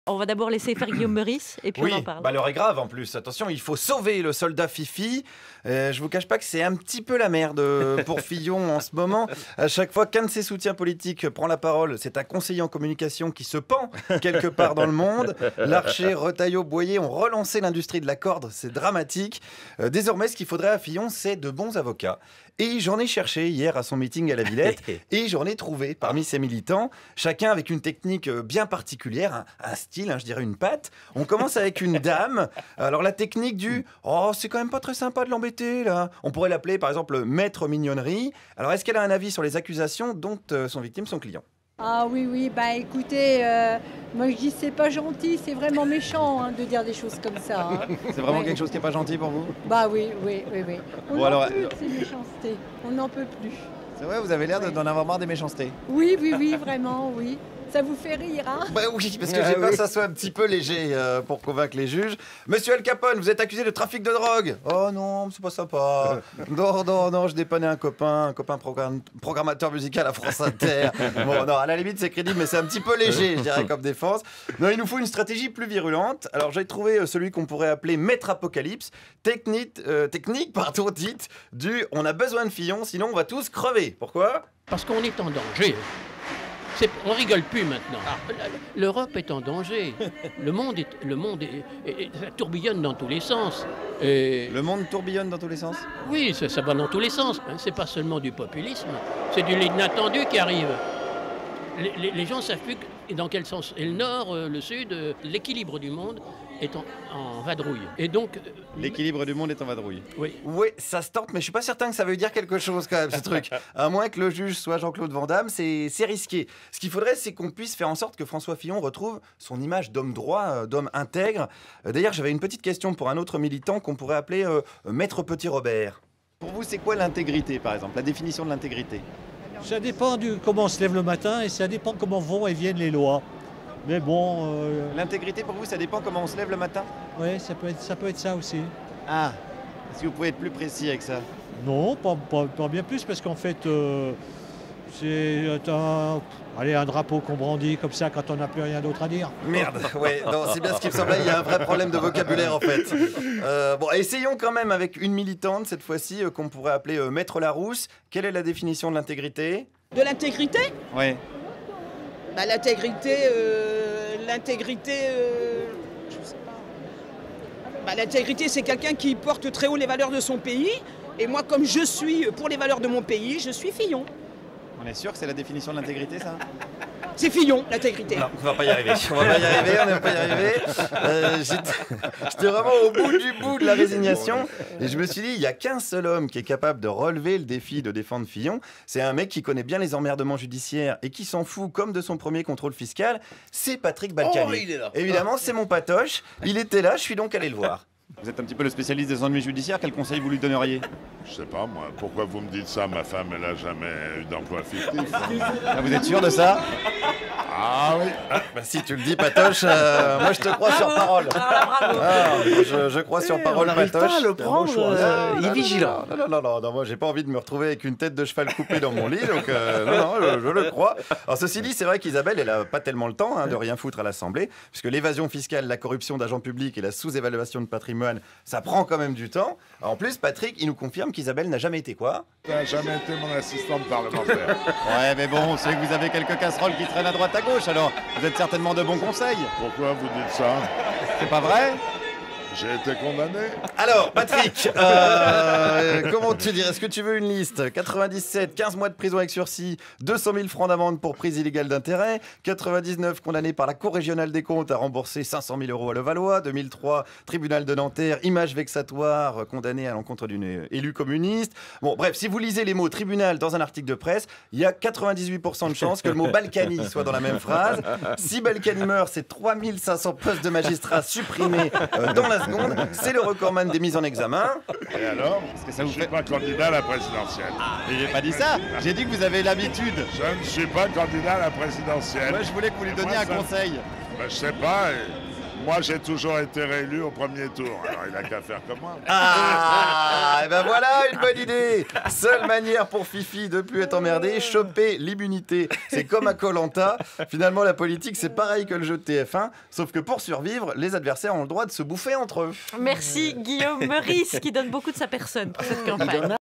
On va d'abord laisser faire Guillaume Meurice et puis Oui, on en parle. bah l'heure est grave en plus. Attention, il faut sauver le soldat Fifi. Je vous cache pas que c'est un petit peu la merde pour Fillon en ce moment. À chaque fois qu'un de ses soutiens politiques prend la parole, c'est un conseiller en communication qui se pend quelque part dans le monde. Larcher, Retailleau, Boyer ont relancé l'industrie de la corde. C'est dramatique. Désormais, ce qu'il faudrait à Fillon, c'est de bons avocats. Et j'en ai cherché hier à son meeting à la Villette et j'en ai trouvé parmi ses militants, chacun avec une technique bien particulière, un style, je dirais une patte. On commence avec une dame. Alors la technique du « Oh, c'est quand même pas très sympa de l'embêter là ». On pourrait l'appeler par exemple maître mignonnerie. Alors est-ce qu'elle a un avis sur les accusations dont sont victimes son client ? Ah oui, bah écoutez, moi je dis c'est pas gentil, c'est vraiment méchant de dire des choses comme ça. C'est vraiment quelque chose qui n'est pas gentil pour vous ? Bah oui. On Bon, n'en alors, peut plus de ces méchancetés, on n'en peut plus. C'est vrai, vous avez l'air d'en avoir marre des méchancetés. Oui, vraiment, oui. Ça vous fait rire, hein ? Bah oui, parce que j'ai peur que ça soit un petit peu léger pour convaincre les juges. Monsieur Al Capone, vous êtes accusé de trafic de drogue. Oh non, c'est pas sympa. Non, je dépannais un copain programmateur musical à France Inter. Bon, non, à la limite, c'est crédible, mais c'est un petit peu léger, je dirais, comme défense. Non, il nous faut une stratégie plus virulente. Alors, j'ai trouvé celui qu'on pourrait appeler Maître Apocalypse. Technique, dite du « on a besoin de Fillon, sinon on va tous crever ». Pourquoi ? Parce qu'on est en danger. On rigole plus maintenant. L'Europe est en danger. Le monde ça tourbillonne dans tous les sens. Le monde tourbillonne dans tous les sens ? Oui, ça va dans tous les sens. C'est pas seulement du populisme, c'est de l'inattendu qui arrive. Les gens ne savent plus dans quel sens. Et le nord, le sud, l'équilibre du monde est en vadrouille. Et donc... L'équilibre du monde est en vadrouille. Oui. Oui, ça se tente, mais je suis pas certain que ça veut dire quelque chose quand même, ce truc. À moins que le juge soit Jean-Claude Van Damme, c'est risqué. Ce qu'il faudrait, c'est qu'on puisse faire en sorte que François Fillon retrouve son image d'homme droit, d'homme intègre. D'ailleurs, j'avais une petite question pour un autre militant qu'on pourrait appeler Maître Petit Robert. Pour vous, c'est quoi l'intégrité, par exemple, la définition de l'intégrité ? Ça dépend de comment on se lève le matin et ça dépend comment vont et viennent les lois. Mais bon... L'intégrité, pour vous, ça dépend comment on se lève le matin ? Oui, ça peut être ça aussi. Ah, est-ce que vous pouvez être plus précis avec ça ? Non, pas bien plus, parce qu'en fait, c'est un drapeau qu'on brandit comme ça quand on n'a plus rien d'autre à dire. Merde, ouais, c'est bien ce qui me semblait, il y a un vrai problème de vocabulaire en fait. Bon, essayons quand même avec une militante, cette fois-ci, qu'on pourrait appeler Maître Larousse. Quelle est la définition de l'intégrité ? De l'intégrité ? Oui. Bah, l'intégrité, je sais pas. Bah, l'intégrité, c'est quelqu'un qui porte très haut les valeurs de son pays. Et moi, comme je suis pour les valeurs de mon pays, je suis Fillon. On est sûr que c'est la définition de l'intégrité, ça ? C'est Fillon, l'intégrité. Non, on va pas y arriver. On ne va pas y arriver. J'étais vraiment au bout de la résignation. Et je me suis dit, il n'y a qu'un seul homme qui est capable de relever le défi de défendre Fillon. C'est un mec qui connaît bien les emmerdements judiciaires et qui s'en fout comme de son premier contrôle fiscal. C'est Patrick Balkany. Oh, il est là. Évidemment, c'est mon patoche. Il était là, je suis donc allé le voir. Vous êtes un petit peu le spécialiste des ennuis judiciaires. Quel conseil vous lui donneriez ? Je sais pas, moi. Pourquoi vous me dites ça? Ma femme, elle a jamais eu d'emploi fictif. Ah, vous êtes sûr de ça ? Ah oui. Bah, si tu le dis, Patoche, moi je te crois sur parole. Je crois sur parole, Patoche. Patoche. Pas à le prendre, il est vigilant. Non, moi j'ai pas envie de me retrouver avec une tête de cheval coupée dans mon lit, donc je le crois. Alors ceci dit, c'est vrai qu'Isabelle, elle a pas tellement le temps de rien foutre à l'Assemblée, puisque l'évasion fiscale, la corruption d'agents publics et la sous-évaluation de patrimoine, ça prend quand même du temps. Alors, en plus, Patrick, il nous confirme qu'Isabelle n'a jamais été quoi ? Ça n'a jamais été mon assistante parlementaire. Ouais, mais bon, c'est que vous avez quelques casseroles qui traînent à droite à gauche, alors vous êtes certainement de bons conseils. Pourquoi vous dites ça? C'est pas vrai? J'ai été condamné. Alors, Patrick, comment tu dirais? Est-ce que tu veux une liste? 97, 15 mois de prison avec sursis, 200 000 francs d'amende pour prise illégale d'intérêt, 99, condamné par la Cour régionale des comptes à rembourser 500 000 euros à Levallois, 2003, tribunal de Nanterre, image vexatoire, condamné à l'encontre d'une élue communiste. Bon, bref, si vous lisez les mots tribunal dans un article de presse, il y a 98% de chances que le mot Balkany soit dans la même phrase. Si Balkany meurt, c'est 3500 postes de magistrats supprimés dans la seconde. C'est le recordman des mises en examen. Et alors? Est-ce que ça vous Je ne suis pas candidat à la présidentielle. Mais j'ai pas dit ça. J'ai dit que vous avez l'habitude. Je ne suis pas candidat à la présidentielle. Moi, je voulais que vous lui donniez un conseil. Ben, je sais pas. Moi, j'ai toujours été réélu au premier tour. Alors, il n'a qu'à faire comme moi. Ah, et ben voilà une bonne idée. Seule manière pour Fifi de plus être emmerdé, choper l'immunité. C'est comme à Koh-Lanta. Finalement, la politique, c'est pareil que le jeu de TF1, sauf que pour survivre, les adversaires ont le droit de se bouffer entre eux. Merci Guillaume Meurice qui donne beaucoup de sa personne pour cette campagne.